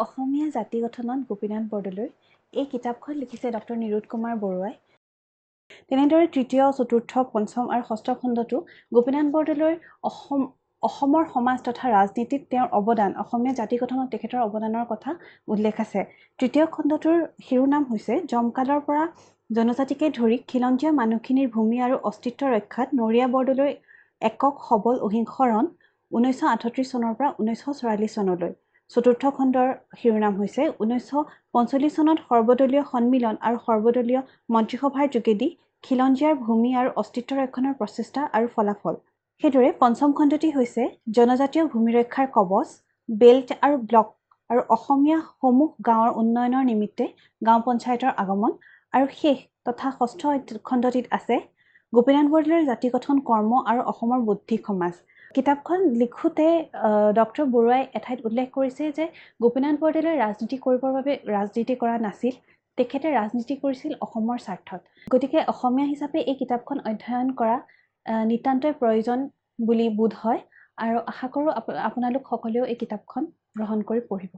অসমীয়া জাতি গঠনত গোপীনাথ বৰদলৈ এই কিতাপখন লিখিছে ডক্টৰ নিৰুদ কুমাৰ বৰুৱাই। তেনেদৰে তৃতীয়, চতুৰ্থ, পঞ্চম আৰু ষষ্ঠ খণ্ডতো গোপীনাথ বৰদলৈৰ অসমৰ সমাজ তথা ৰাজনীতিত তেওঁৰ অৱদান, অসমীয়া জাতি গঠনত তেখেতৰ অৱদানৰ কথা উল্লেখ আছে। তৃতীয় খণ্ডটোৰ শিৰোনাম হৈছে জমকালৰ পৰা জনজাতিকে ধৰি খিলঞ্জীয়া মানুহখিনিৰ ভূমি আৰু অস্তিত্ব ৰক্ষাত নৰিয়া বৰদলৈ একক সবল অহিংস ৰণ 1938 চনৰ পৰা 1944 চনলৈ। চতুৰ্থ খণ্ডৰ শিৰোনাম হৈছে 1945 চনত সৰ্বদলীয় সন্মিলন আৰু সৰ্বদলীয় মন্ত্ৰীসভাৰ যোগেদি খিলঞ্জীয়াৰ ভূমি আৰু অস্তিত্ব ৰক্ষণৰ প্ৰচেষ্টা আৰু ফলাফল। সেইদৰে পঞ্চম খণ্ডটি হৈছে জনজাতীয় ভূমি ৰক্ষাৰ কবচ, বেল্ট আৰু ব্লক আৰু অসমীয়া সমূহ গাঁৱৰ উন্নয়নৰ নিমিত্তে গাঁও পঞ্চায়তৰ আগমন। আৰু শেষ তথা ষষ্ঠ খণ্ডটিত আছে গোপীনাথ বৰদলৈৰ জাতি গঠন কৰ্ম আৰু অসমৰ বৌদ্ধিক সমাজ। কিতাপখন লিখোঁতে ডক্টৰ বৰুৱাই এঠাইত উল্লেখ কৰিছে যে গোপীনাথ বৰদলৈ ৰাজনীতি কৰিবৰ বাবে ৰাজনীতি কৰা নাছিল, তেখেতে ৰাজনীতি কৰিছিল অসমৰ স্বাৰ্থত। গতিকে অসমীয়া হিচাপে এই কিতাপখন অধ্যয়ন কৰা নিতান্তই প্ৰয়োজন বুলি বোধ হয় আৰু আশা কৰোঁ আপোনালোক সকলেও এই কিতাপখন গ্ৰহণ কৰি পঢ়িব।